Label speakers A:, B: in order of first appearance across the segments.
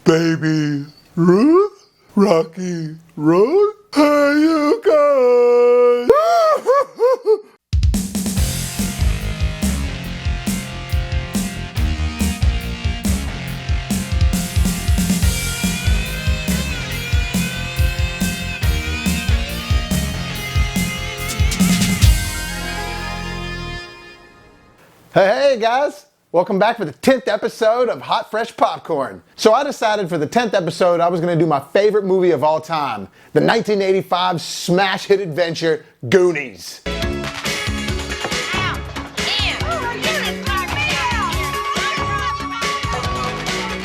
A: Baby Ruth, Rocky Road, are you going? Hey guys, welcome back for the 10th episode of Hot Fresh Popcorn. So I decided for the 10th episode I was going to do my favorite movie of all time, the 1985 smash hit adventure, Goonies.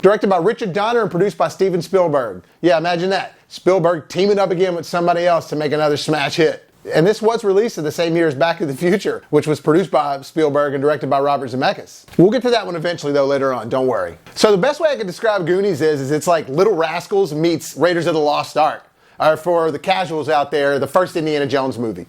A: Directed by Richard Donner and produced by Steven Spielberg. Yeah, imagine that. Spielberg teaming up again with somebody else to make another smash hit. And this was released in the same year as Back to the Future, which was produced by Spielberg and directed by Robert Zemeckis. We'll get to that one eventually though later on, don't worry. So the best way I can describe Goonies is it's like Little Rascals meets Raiders of the Lost Ark. Or for the casuals out there, the first Indiana Jones movie.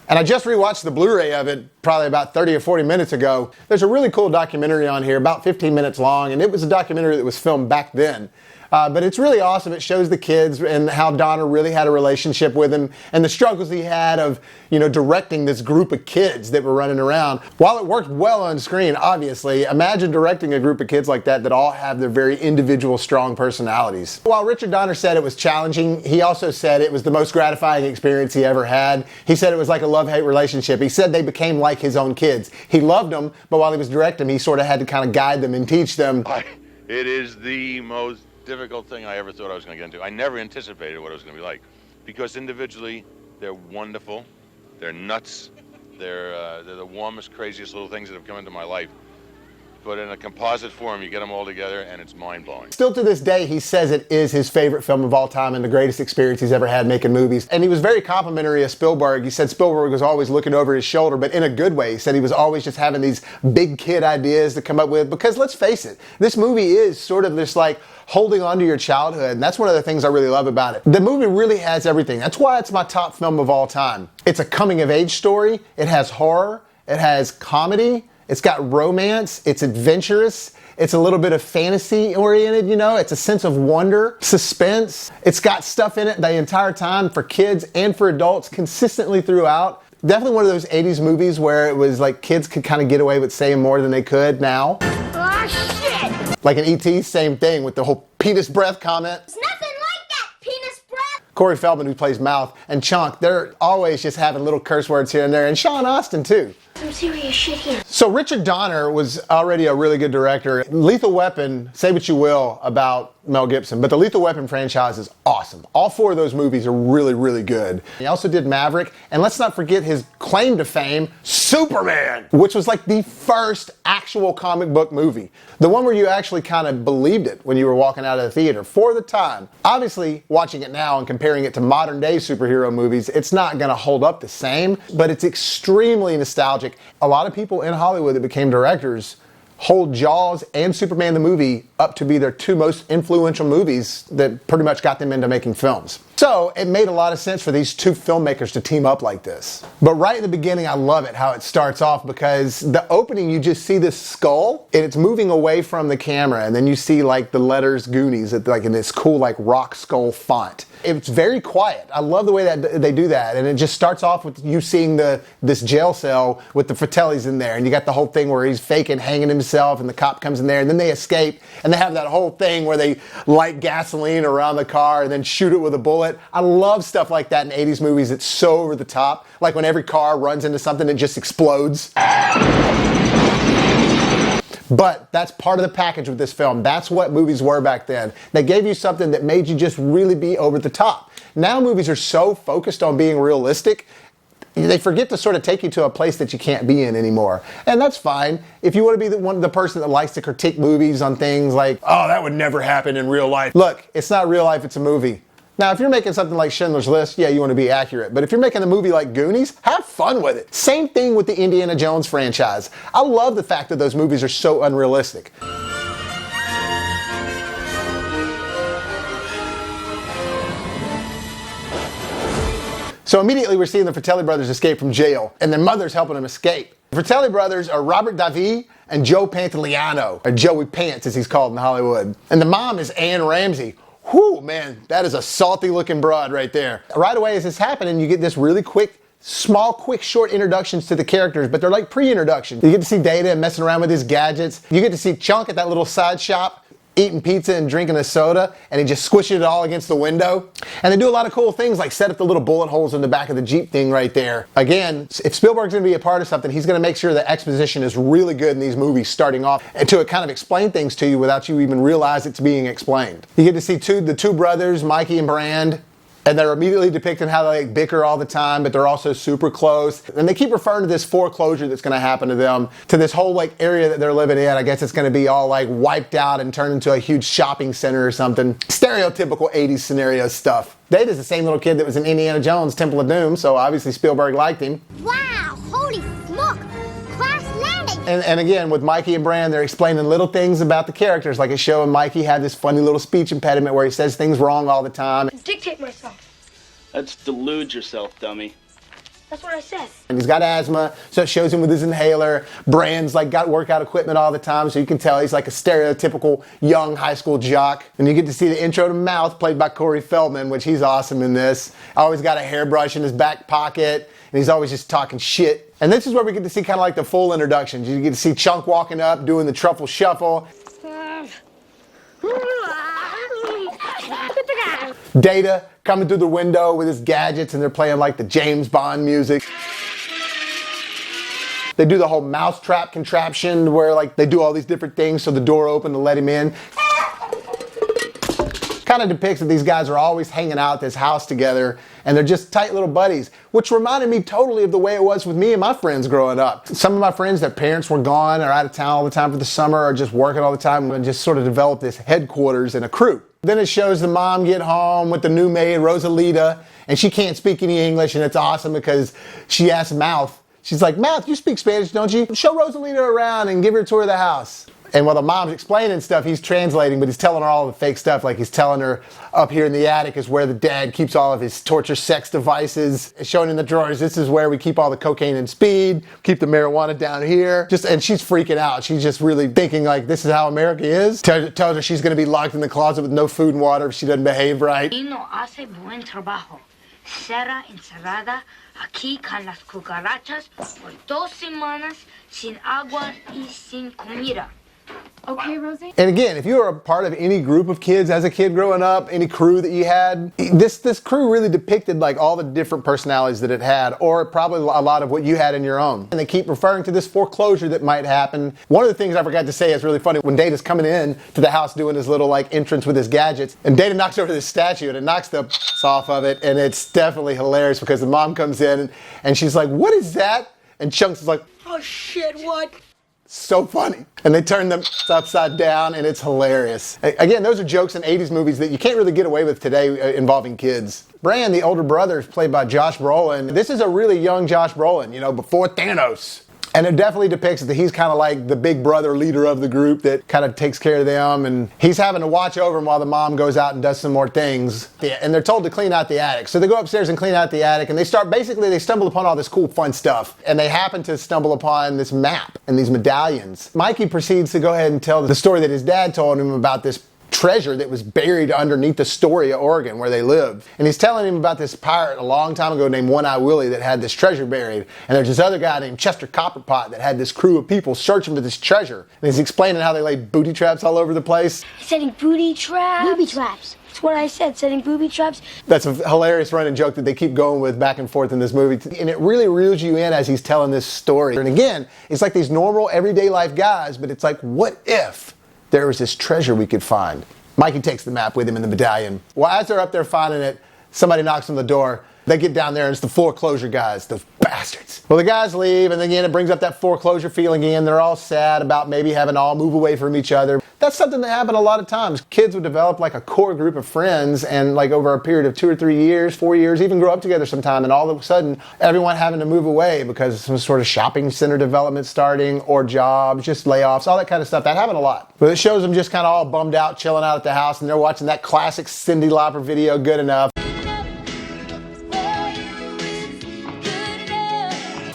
A: And I just rewatched the Blu-ray of it probably about 30 or 40 minutes ago. There's a really cool documentary on here, about 15 minutes long, and it was a documentary that was filmed back then. But it's really awesome. It shows the kids and how Donner really had a relationship with him and the struggles he had of, directing this group of kids that were running around. While it worked well on screen, obviously, imagine directing a group of kids like that all have their very individual, strong personalities. While Richard Donner said it was challenging, he also said it was the most gratifying experience he ever had. He said it was like a love-hate relationship. He said they became like his own kids. He loved them, but while he was directing, he sort of had to kind of guide them and teach them.
B: It is the most difficult thing I ever thought I was going to get into. I never anticipated what it was going to be like, because individually they're wonderful, they're nuts, they're the warmest, craziest little things that have come into my life. But in a composite form, you get them all together and it's mind-blowing.
A: Still to this day, he says it is his favorite film of all time and the greatest experience he's ever had making movies. And he was very complimentary of Spielberg. He said Spielberg was always looking over his shoulder, but in a good way. He said he was always just having these big kid ideas to come up with, because let's face it, this movie is sort of this like holding on to your childhood, and that's one of the things I really love about it. The movie really has everything. That's why it's my top film of all time. It's a coming-of-age story, it has horror, it has comedy, it's got romance, it's adventurous, it's a little bit of fantasy-oriented, it's a sense of wonder, suspense. It's got stuff in it the entire time for kids and for adults consistently throughout. Definitely one of those 80s movies where it was like kids could kind of get away with saying more than they could now.
C: Oh, shit!
A: Like in E.T., same thing with the whole penis breath comment.
C: It's nothing like that, penis breath!
A: Corey Feldman, who plays Mouth, and Chunk, they're always just having little curse words here and there, and Sean Astin too.
C: Some serious shit here.
A: So Richard Donner was already a really good director. Lethal Weapon, say what you will about Mel Gibson, but the Lethal Weapon franchise is awesome. All four of those movies are really, really good. He also did Maverick, and let's not forget his claim to fame, Superman, which was like the first actual comic book movie. The one where you actually kind of believed it when you were walking out of the theater for the time. Obviously, watching it now and comparing it to modern day superhero movies, it's not gonna hold up the same, but it's extremely nostalgic. A lot of people in Hollywood that became directors hold Jaws and Superman the movie up to be their two most influential movies that pretty much got them into making films. So it made a lot of sense for these two filmmakers to team up like this. But right in the beginning, I love it how it starts off, because the opening, you just see this skull and it's moving away from the camera, and then you see like the letters Goonies like in this cool like rock skull font. It's very quiet. I love the way that they do that, and it just starts off with you seeing this jail cell with the Fratellis in there, and you got the whole thing where he's faking hanging himself and the cop comes in there, and then they escape, and they have that whole thing where they light gasoline around the car and then shoot it with a bullet. I love stuff like that in 80s movies. It's so over the top. Like when every car runs into something, it just explodes. But that's part of the package with this film. That's what movies were back then. They gave you something that made you just really be over the top. Now movies are so focused on being realistic, they forget to sort of take you to a place that you can't be in anymore. And that's fine. If you want to be the person that likes to critique movies on things like, oh, that would never happen in real life. Look, it's not real life, it's a movie. Now, if you're making something like Schindler's List, yeah, you want to be accurate. But if you're making a movie like Goonies, have fun with it. Same thing with the Indiana Jones franchise. I love the fact that those movies are so unrealistic. So immediately we're seeing the Fratelli brothers escape from jail, and their mother's helping them escape. Fratelli brothers are Robert Davi and Joe Pantoliano, or Joey Pants as he's called in Hollywood. And the mom is Ann Ramsey. Whew, man, that is a salty looking broad right there. Right away as this happening, you get this really quick, short introductions to the characters, but they're like pre-introductions. You get to see Data messing around with his gadgets. You get to see Chunk at that little side shop eating pizza and drinking a soda, and he just squishes it all against the window. And they do a lot of cool things like set up the little bullet holes in the back of the Jeep thing right there. Again, if Spielberg's gonna be a part of something, he's gonna make sure the exposition is really good in these movies starting off and to kind of explain things to you without you even realize it's being explained. You get to see the two brothers, Mikey and Brand, and they're immediately depicting how they bicker all the time, but they're also super close. And they keep referring to this foreclosure that's gonna happen to them, to this whole like area that they're living in. I guess it's gonna be all like wiped out and turned into a huge shopping center or something. Stereotypical 80s scenario stuff. Data's the same little kid that was in Indiana Jones, Temple of Doom, so obviously Spielberg liked him.
C: Wow, holy smoke! Crash landing!
A: And again, with Mikey and Brand, they're explaining little things about the characters, like it's showing Mikey had this funny little speech impediment where he says things wrong all the time.
D: Dictate myself.
E: Let's delude yourself, dummy.
D: That's what I said.
A: And he's got asthma, so it shows him with his inhaler. Brand's like got workout equipment all the time, so you can tell he's like a stereotypical young high school jock. And you get to see the intro to Mouth, played by Corey Feldman, which he's awesome in this. Always got a hairbrush in his back pocket, and he's always just talking shit. And this is where we get to see kind of like the full introductions. You get to see Chunk walking up, doing the truffle shuffle. Data coming through the window with his gadgets, and they're playing like the James Bond music. They do the whole mousetrap contraption where like they do all these different things so the door open to let him in. Kind of depicts that these guys are always hanging out at this house together and they're just tight little buddies, which reminded me totally of the way it was with me and my friends growing up. Some of my friends, their parents were gone or out of town all the time for the summer or just working all the time and just sort of developed this headquarters and a crew. Then it shows the mom get home with the new maid, Rosalita, and she can't speak any English, and it's awesome because she asks Mouth, she's like, Mouth, you speak Spanish, don't you? Show Rosalita around and give her a tour of the house. And while the mom's explaining stuff, he's translating, but he's telling her all the fake stuff. Like he's telling her up here in the attic is where the dad keeps all of his torture sex devices. Showing in the drawers, this is where we keep all the cocaine and speed, keep the marijuana down here. And she's freaking out. She's just really thinking like, this is how America is. Tells her she's going to be locked in the closet with no food and water if she doesn't behave right.
D: No hace buen trabajo. Serra encerrada aquí con las cucarachas por 2 semanas sin agua y sin comida.
F: Okay, Rosie?
A: And again, if you were a part of any group of kids as a kid growing up, any crew that you had, this crew really depicted like all the different personalities that it had, or probably a lot of what you had in your own. And they keep referring to this foreclosure that might happen. One of the things I forgot to say is really funny when Data's coming in to the house doing his little like entrance with his gadgets, and Data knocks over this statue and it knocks the off of it, and it's definitely hilarious because the mom comes in and she's like, what is that? And Chunks is like,
D: Oh shit, what?
A: so funny. And they turn them upside down and it's hilarious. Again, those are jokes in 80s movies that you can't really get away with today involving kids. Brand, the older brother, is played by Josh Brolin. This is a really young Josh Brolin, you know, before Thanos. And it definitely depicts that he's kind of like the big brother leader of the group that kind of takes care of them. And he's having to watch over him while the mom goes out and does some more things. Yeah, and they're told to clean out the attic. So they go upstairs and clean out the attic. And they stumble upon all this cool, fun stuff. And they happen to stumble upon this map and these medallions. Mikey proceeds to go ahead and tell the story that his dad told him about this treasure that was buried underneath Astoria, Oregon, where they lived. And he's telling him about this pirate a long time ago named One-Eye Willie that had this treasure buried. And there's this other guy named Chester Copperpot that had this crew of people searching for this treasure. And he's explaining how they laid booty traps all over the place.
D: Setting booty traps.
C: Booby traps.
D: That's what I said, setting booby traps.
A: That's a hilarious running joke that they keep going with back and forth in this movie. And it really reels you in as he's telling this story. And again, it's like these normal everyday life guys, but it's like, what if there was this treasure we could find? Mikey takes the map with him in the medallion. Well, as they're up there finding it, somebody knocks on the door. They get down there and it's the foreclosure guys, the bastards. Well, the guys leave, and again, it brings up that foreclosure feeling again. They're all sad about maybe having to all move away from each other. That's something that happened a lot of times. Kids would develop like a core group of friends, and like over a period of 2 or 3 years, 4 years, even grow up together sometime, and all of a sudden, everyone having to move away because of some sort of shopping center development starting, or jobs, just layoffs, all that kind of stuff. That happened a lot. But it shows them just kind of all bummed out, chilling out at the house, and they're watching that classic Cyndi Lauper video, Good Enough.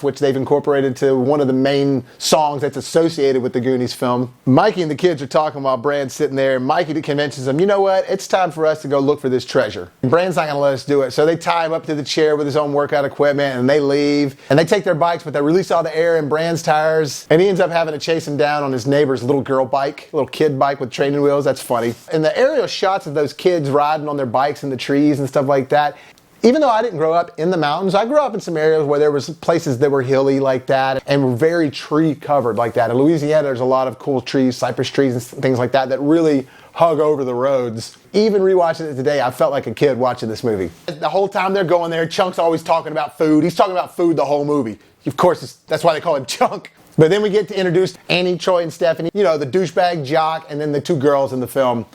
A: Life, which they've incorporated to one of the main songs that's associated with the Goonies film. Mikey and the kids are talking while Bran's sitting there, and Mikey convinces them, you know what, it's time for us to go look for this treasure. And Bran's not going to let us do it, so they tie him up to the chair with his own workout equipment, and they leave. And they take their bikes, but they release all the air in Bran's tires, and he ends up having to chase him down on his neighbor's little girl bike, little kid bike with training wheels. That's funny. And the aerial shots of those kids riding on their bikes in the trees and stuff like that, even though I didn't grow up in the mountains, I grew up in some areas where there was places that were hilly like that and were very tree covered like that. In Louisiana, there's a lot of cool trees, cypress trees and things like that really hug over the roads. Even rewatching it today, I felt like a kid watching this movie. The whole time they're going there, Chunk's always talking about food. He's talking about food the whole movie. Of course, that's why they call him Chunk. But then we get to introduce Annie, Troy, and Stephanie. You know, the douchebag jock, and then the two girls in the film.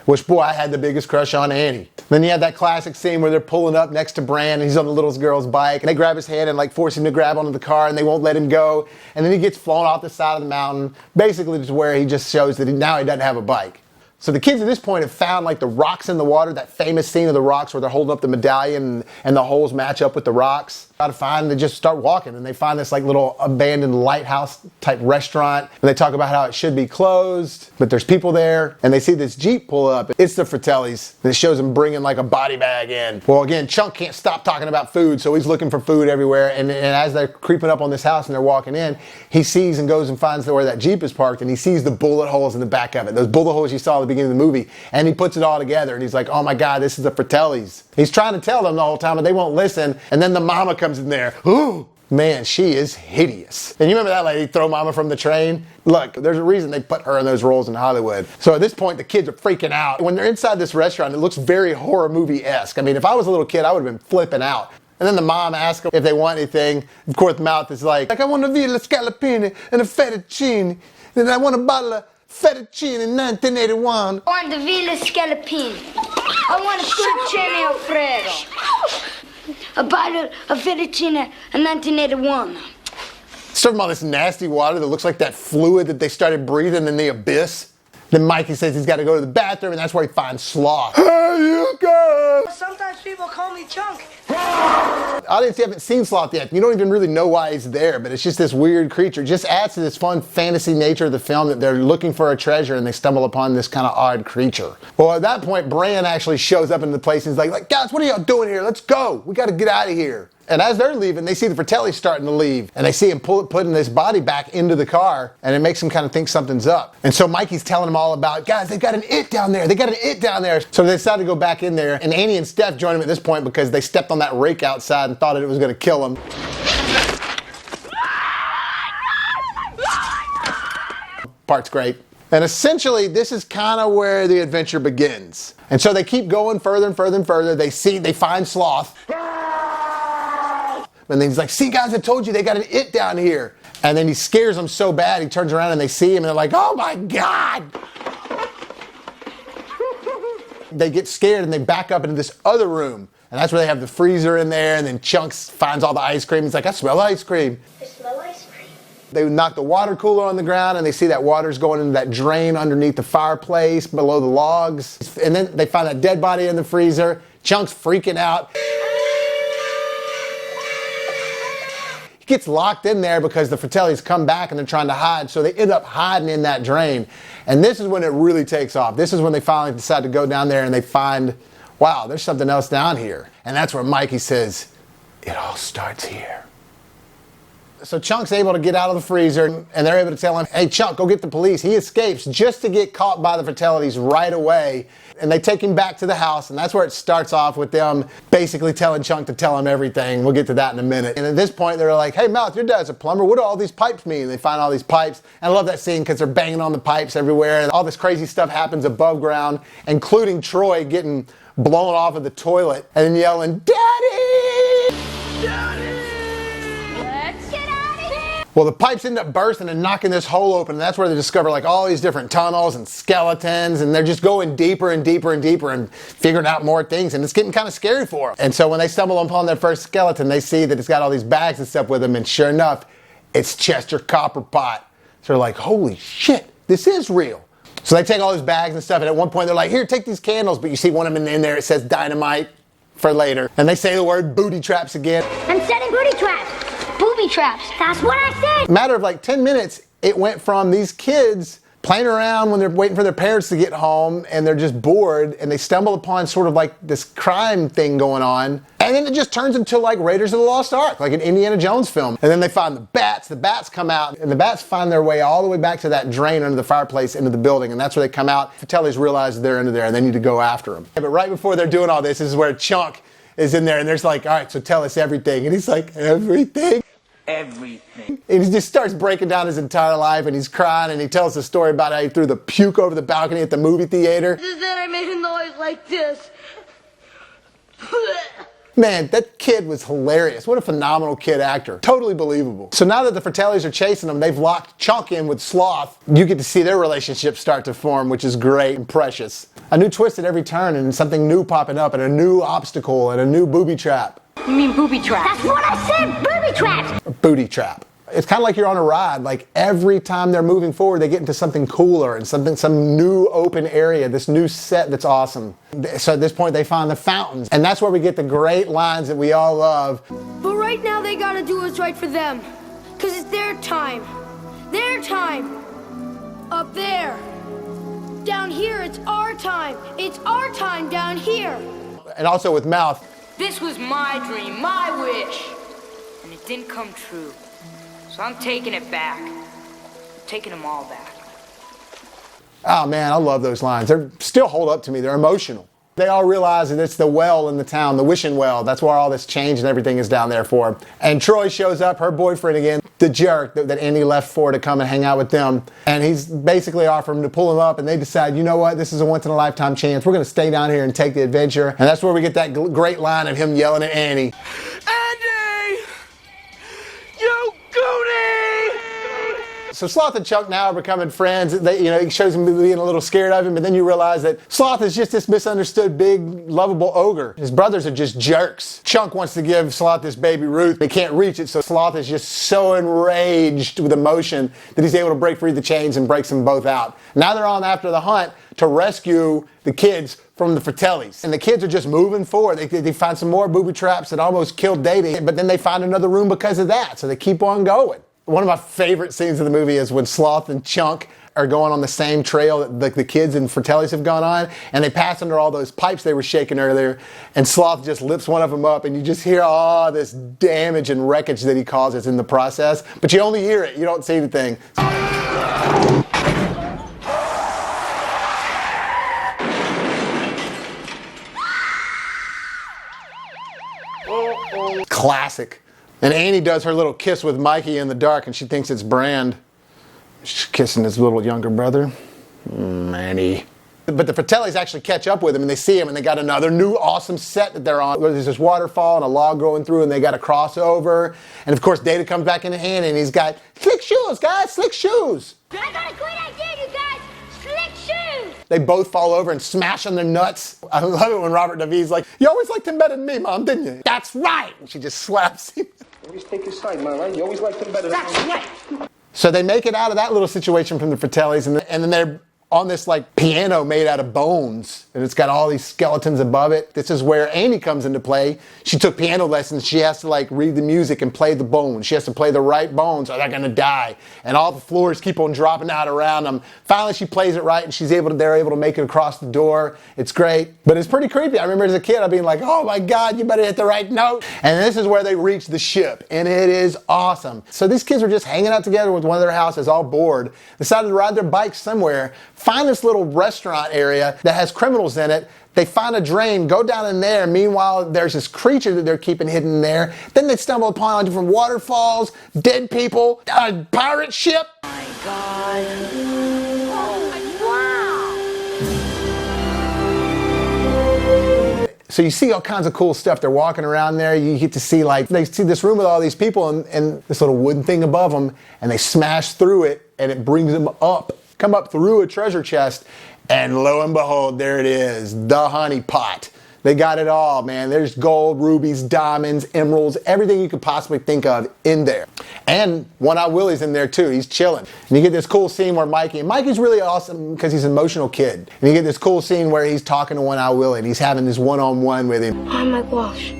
A: Which, boy, I had the biggest crush on Annie. Then you have that classic scene where they're pulling up next to Bran, and he's on the little girl's bike, and they grab his hand and like force him to grab onto the car, and they won't let him go. And then he gets flown off the side of the mountain, basically to where he just shows that now he doesn't have a bike. So the kids at this point have found like the rocks in the water, that famous scene of the rocks where they're holding up the medallion and the holes match up with the rocks. To find, they just start walking, and they find this like little abandoned lighthouse type restaurant, and they talk about how it should be closed, but there's people there, and they see this Jeep pull up. It's the Fratellis, and it shows them bringing like a body bag in. Well, again, Chunk can't stop talking about food, so he's looking for food everywhere, and as they're creeping up on this house and they're walking in, he sees and goes and finds where that Jeep is parked, and he sees the bullet holes in the back of it, those bullet holes you saw at the beginning of the movie, and he puts it all together, and he's like, oh my God, this is the Fratellis. He's trying to tell them the whole time, but they won't listen, and then the mama comes in there. Ooh, man, she is hideous. And you remember that lady, throw mama from the train? Look, there's a reason they put her in those roles in Hollywood. So at this point, the kids are freaking out. When they're inside this restaurant, it looks very horror movie-esque. I mean, if I was a little kid, I would have been flipping out. And then the mom asks them if they want anything. Of course, the mouth is like I want a villa scallopini and a fettuccine. And I want a bottle of fettuccine in 1981.
D: I want the Villa Scallopini. I want a fettuccine Alfredo. A bottle of fettuccine in 1981.
A: Serve them all this nasty water that looks like that fluid that they started breathing in the abyss. Then Mikey says he's got to go to the bathroom, and that's where he finds Sloth. Here you go!
F: Sometimes people call me Chunk.
A: Audience, you haven't seen Sloth yet. You don't even really know why he's there, but it's just this weird creature. It just adds to this fun fantasy nature of the film that they're looking for a treasure and they stumble upon this kind of odd creature. Well, at that point, Bran actually shows up in the place and he's like, guys, what are y'all doing here? Let's go. We got to get out of here. And as they're leaving, they see the Fratellis starting to leave. And they see him putting his body back into the car. And it makes him kind of think something's up. And so Mikey's telling them all about, guys, they've got an it down there. They got an it down there. So they decide to go back in there. And Annie and Steph join him at this point because they stepped on that rake outside and thought it was going to kill them. Part's great. And essentially, this is kind of where the adventure begins. And so they keep going further and further and further. They find Sloth. And then he's like, see guys, I told you they got an it down here. And then he scares them so bad, he turns around and they see him and they're like, oh my God. They get scared and they back up into this other room. And that's where they have the freezer in there, and then Chunks finds all the ice cream. He's like, I smell ice cream.
C: I smell ice cream.
A: They knock the water cooler on the ground and they see that water's going into that drain underneath the fireplace below the logs. And then they find that dead body in the freezer. Chunks freaking out. Gets locked in there because the Fratellis come back and they're trying to hide, so they end up hiding in that drain. And this is when it really takes off. This is when they finally decide to go down there and they find, wow, there's something else down here. And that's where Mikey says, it all starts here. So Chunk's able to get out of the freezer and they're able to tell him, hey Chunk, go get the police. He escapes just to get caught by the Fratellis right away. And they take him back to the house, and that's where it starts off with them basically telling Chunk to tell him everything. We'll get to that in a minute. And at this point, they're like, hey, Mouth, your dad's a plumber. What do all these pipes mean? And they find all these pipes. And I love that scene because they're banging on the pipes everywhere, and all this crazy stuff happens above ground, including Troy getting blown off of the toilet and then yelling, Daddy! Daddy!
C: Let's get out of here!
A: Well, the pipes end up bursting and knocking this hole open, and that's where they discover like all these different tunnels and skeletons, and they're just going deeper and deeper and deeper and figuring out more things, and it's getting kind of scary for them. And so when they stumble upon their first skeleton, they see that it's got all these bags and stuff with them, and sure enough, it's Chester Copperpot. So they're like, holy shit, this is real. So they take all those bags and stuff, and at one point they're like, here, take these candles, but you see one of them in there, it says dynamite for later, and they say the word booty traps again.
C: I'm setting booty traps. Booby booby traps. That's what I said.
A: Matter of like 10 minutes, it went from these kids playing around when they're waiting for their parents to get home and they're just bored and they stumble upon sort of like this crime thing going on, and then it just turns into like Raiders of the Lost Ark, like an Indiana Jones film. And then they find the bats come out, and the bats find their way all the way back to that drain under the fireplace into the building, and that's where they come out. Fratellis realize they're into there and they need to go after them. But right before they're doing all this is where Chunk is in there, and there's like, all right, so tell us everything. And he's like, everything?
E: Everything.
A: And he just starts breaking down his entire life, and he's crying, and he tells the story about how he threw the puke over the balcony at the movie theater.
F: Then I made a noise like this.
A: Man, that kid was hilarious. What a phenomenal kid actor. Totally believable. So now that the Fratellis are chasing him, they've locked Chunk in with Sloth. You get to see their relationship start to form, which is great and precious. A new twist at every turn, and something new popping up, and a new obstacle, and a new booby trap.
D: You mean booby traps?
C: That's what I said. Booby traps.
A: Booty trap. It's kind of like you're on a ride. Like every time they're moving forward, they get into something cooler and some new open area, this new set that's awesome. So at this point, they find the fountains, and that's where we get the great lines that we all love.
F: But right now they gotta do what's right for them. Cause it's their time. Their time. Up there. Down here, it's our time. It's our time down here.
A: And also with Mouth.
D: This was my dream, my wish. And it didn't come true. So I'm taking it back. I'm taking them all back.
A: Oh man, I love those lines. They still hold up to me. They're emotional. They all realize that it's the well in the town, the wishing well. That's where all this change and everything is down there for. And Troy shows up, her boyfriend again, the jerk that Andy left for to come and hang out with them. And he's basically offering to pull him up, and they decide, you know what, this is a once-in-a-lifetime chance. We're going to stay down here and take the adventure. And that's where we get that great line of him yelling at Annie.
E: Andy! You Goonies!
A: So Sloth and Chunk now are becoming friends. He shows him being a little scared of him, but then you realize that Sloth is just this misunderstood, big, lovable ogre. His brothers are just jerks. Chunk wants to give Sloth this baby Ruth. They can't reach it, so Sloth is just so enraged with emotion that he's able to break free the chains and breaks them both out. Now they're on after the hunt to rescue the kids from the Fratellis. And the kids are just moving forward. They find some more booby traps that almost killed Davey, but then they find another room because of that, so they keep on going. One of my favorite scenes of the movie is when Sloth and Chunk are going on the same trail that the kids and Fratellis have gone on, and they pass under all those pipes they were shaking earlier, and Sloth just lifts one of them up, and you just hear all this damage and wreckage that he causes in the process, but you only hear it, you don't see anything. Classic. And Annie does her little kiss with Mikey in the dark, and she thinks it's Brand. She's kissing his little younger brother. Annie. But the Fratellis actually catch up with him, and they see him, and they got another new awesome set that they're on. There's this waterfall and a log going through, and they got a crossover. And of course, Data comes back in the hand, and he's got slick shoes, guys, slick shoes.
C: I got a great idea, you guys. Slick shoes.
A: They both fall over and smash on their nuts. I love it when Robert Davi's like, you always liked him better than me, Mom, didn't you? That's right. And she just slaps him.
G: Always take his side, man, right? You always liked him better than me.
C: That's right.
A: So they make it out of that little situation from the Fratellis, and then they're on this like piano made out of bones, and it's got all these skeletons above it. This is where Annie comes into play. She took piano lessons. She has to like read the music and play the bones. She has to play the right bones or they're gonna die. And all the floors keep on dropping out around them. Finally she plays it right, and they're able to make it across the door. It's great, but it's pretty creepy. I remember as a kid being like, oh my God, you better hit the right note. And this is where they reach the ship, and it is awesome. So these kids are just hanging out together with one of their houses, all bored, decided to ride their bikes somewhere, find this little restaurant area that has criminals in it. They find a drain, go down in there. Meanwhile, there's this creature that they're keeping hidden in there. Then they stumble upon different waterfalls, dead people, a pirate ship.
D: Oh my God.
C: Oh, wow.
A: So you see all kinds of cool stuff. They're walking around there. You get to see they see this room with all these people and this little wooden thing above them, and they smash through it, and it brings them come up through a treasure chest, and lo and behold, there it is, the honey pot. They got it all, man. There's gold, rubies, diamonds, emeralds, everything you could possibly think of in there. And One-Eye Willie's in there too. He's chilling. And you get this cool scene where Mikey's really awesome because he's an emotional kid. And you get this cool scene where he's talking to One-Eye Willie, and he's having this one-on-one with him.
C: Hi, Mike Walsh.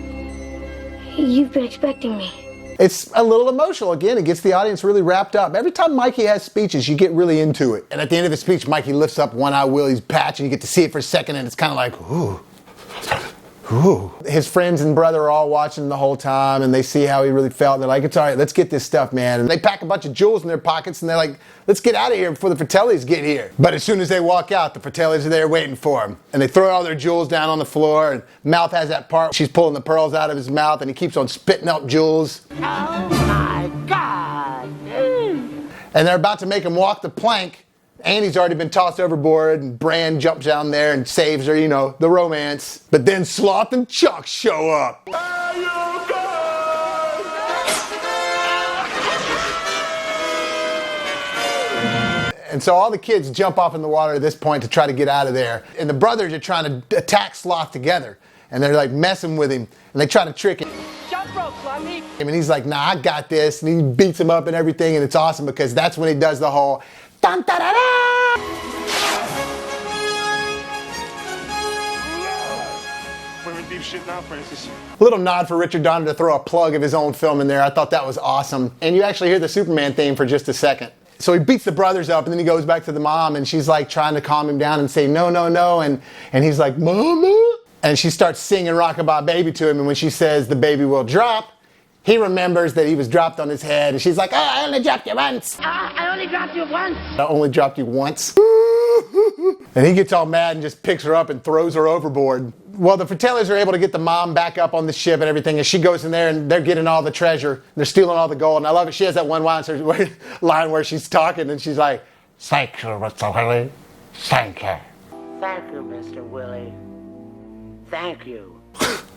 C: You've been expecting me.
A: It's a little emotional. Again, it gets the audience really wrapped up. Every time Mikey has speeches, you get really into it. And at the end of his speech, Mikey lifts up One Eye Willie's patch and you get to see it for a second and it's kind of like, ooh. Ooh. His friends and brother are all watching the whole time and they see how he really felt and they're like, it's all right, let's get this stuff, man. And they pack a bunch of jewels in their pockets and they're like, let's get out of here before the Fratellis get here. But as soon as they walk out, the Fratellis are there waiting for them. And they throw all their jewels down on the floor and Mouth has that part, she's pulling the pearls out of his mouth and he keeps on spitting out jewels.
E: Oh my God.
A: And they're about to make him walk the plank. Annie's already been tossed overboard and Bran jumps down there and saves her, you know, the romance. But then Sloth and Chuck show up. And so all the kids jump off in the water at this point to try to get out of there. And the brothers are trying to attack Sloth together. And they're like messing with him. And they try to trick him.
E: Jump rope, Clummy.
A: And he's like, nah, I got this. And he beats him up and everything. And it's awesome because that's when he does the whole dun da da da.
G: We're in deep shit now, Francis.
A: A little nod for Richard Donner to throw a plug of his own film in there. I thought that was awesome. And you actually hear the Superman theme for just a second. So he beats the brothers up and then he goes back to the mom and she's like trying to calm him down and say, no, no, no. And he's like, Mama. And she starts singing Rockabye Baby to him. And when she says the baby will drop, he remembers that he was dropped on his head. And she's like, oh, I only dropped you once.
D: I only dropped you once.
A: I only dropped you once. And he gets all mad and just picks her up and throws her overboard. Well, the Fratellis are able to get the mom back up on the ship and everything, and she goes in there and they're getting all the treasure. They're stealing all the gold, and I love it. She has that one line where she's talking and she's like, thank you, Mr. Willie. Thank you.
E: Thank you, Mr. Willie. Thank you.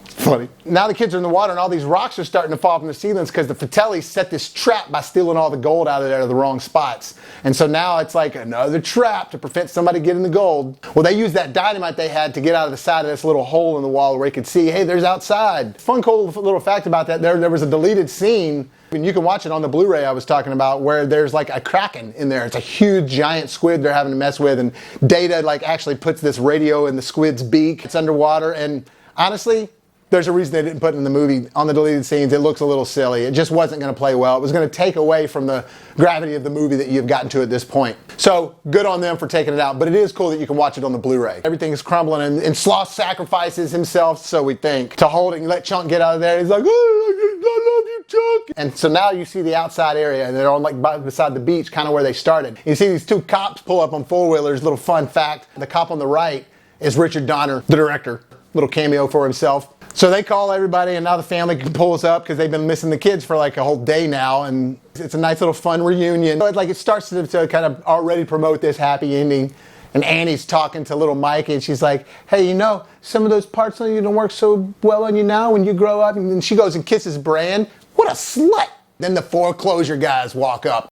A: Funny. Now the kids are in the water and all these rocks are starting to fall from the ceilings because the Fratellis set this trap by stealing all the gold out of there to the wrong spots. And so now it's like another trap to prevent somebody getting the gold. Well, they used that dynamite they had to get out of the side of this little hole in the wall where you could see, hey, there's outside. Fun, cool little fact about that, there was a deleted scene, and you can watch it on the Blu-ray I was talking about, where there's like a kraken in there. It's a huge giant squid they're having to mess with, and Data like actually puts this radio in the squid's beak. It's underwater, and honestly, there's a reason they didn't put it in the movie. On the deleted scenes, it looks a little silly. It just wasn't going to play well. It was going to take away from the gravity of the movie that you've gotten to at this point. So, good on them for taking it out, but it is cool that you can watch it on the Blu-ray. Everything is crumbling, and Sloth sacrifices himself, so we think, to hold it and let Chunk get out of there. He's like, oh, I love you, Chunk. And so now you see the outside area, and they're on like beside the beach, kind of where they started. You see these two cops pull up on four-wheelers. Little fun fact, the cop on the right is Richard Donner, the director. Little cameo for himself. So they call everybody, and now the family can pull us up because they've been missing the kids for like a whole day now, and it's a nice little fun reunion. So it starts to kind of already promote this happy ending. And Annie's talking to little Mikey, and she's like, hey, you know, some of those parts on you don't work so well on you now when you grow up. And then she goes and kisses Bran. What a slut! Then the foreclosure guys walk up.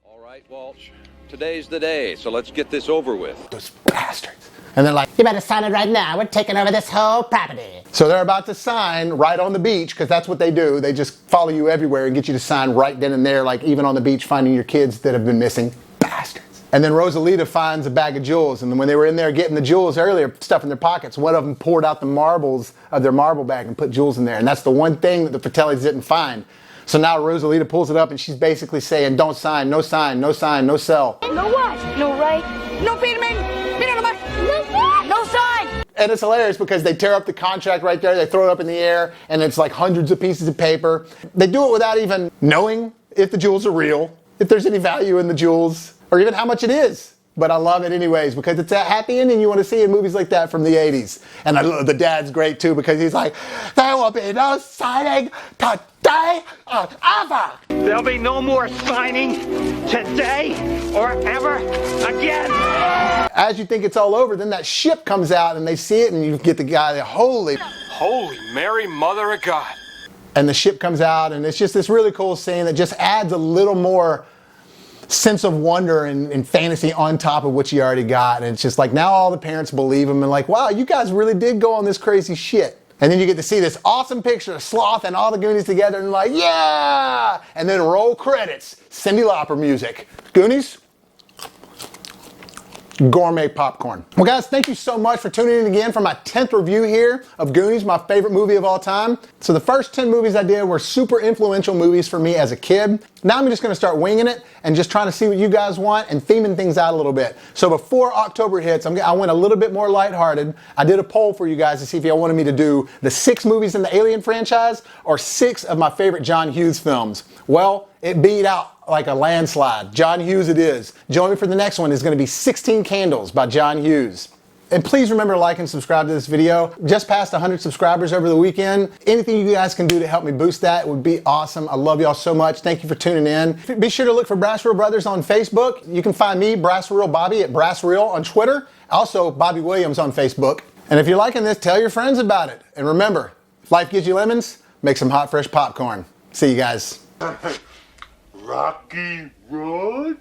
H: All right, Walsh, today's the day, so let's get this over with.
A: Those bastards. And they're like, you better sign it right now. We're taking over this whole property. So they're about to sign right on the beach, because that's what they do. They just follow you everywhere and get you to sign right then and there, like even on the beach, finding your kids that have been missing. Bastards. And then Rosalita finds a bag of jewels. And then when they were in there getting the jewels earlier, stuff in their pockets, one of them poured out the marbles of their marble bag and put jewels in there. And that's the one thing that the Fratellis didn't find. So now Rosalita pulls it up and she's basically saying, don't sign, no sign, no sign, no sell.
D: No what? No right? No payment? No sign!
A: And it's hilarious because they tear up the contract right there, they throw it up in the air, and it's like hundreds of pieces of paper. They do it without even knowing if the jewels are real, if there's any value in the jewels, or even how much it is. But I love it anyways because it's a happy ending you want to see in movies like that from the 80s. And I love the dad's great too because he's like, there will be no signing today or ever.
E: There'll be no more signing today or ever again.
A: As you think it's all over, then that ship comes out and they see it and you get the guy there, holy
I: Mary, Mother of God.
A: And the ship comes out and it's just this really cool scene that just adds a little more sense of wonder and fantasy on top of what you already got. And it's just like now all the parents believe him and like, wow, you guys really did go on this crazy shit. And then you get to see this awesome picture of Sloth and all the Goonies together and like, yeah! And then roll credits, Cyndi Lauper music. Goonies? gourmet popcorn. Well guys, thank you so much for tuning in again for my 10th review here of Goonies, my favorite movie of all time. So the first 10 movies I did were super influential movies for me as a kid. Now I'm just gonna start winging it and just trying to see what you guys want and theming things out a little bit. So before October hits, I went a little bit more lighthearted. I did a poll for you guys to see if y'all wanted me to do the 6 movies in the Alien franchise or 6 of my favorite John Hughes films. Well, it beat out like a landslide. John Hughes it is. Join me for the next one. Is going to be 16 Candles by John Hughes. And please remember to like and subscribe to this video. Just passed 100 subscribers over the weekend. Anything you guys can do to help me boost that would be awesome. I love y'all so much. Thank you for tuning in. Be sure to look for BrassReel Brothers on Facebook. You can find me, BrassReel Bobby, at BrassReel on Twitter. Also, Bobby Williams on Facebook. And if you're liking this, tell your friends about it. And remember, if life gives you lemons, make some hot, fresh popcorn. See you guys.
G: Rocky Road?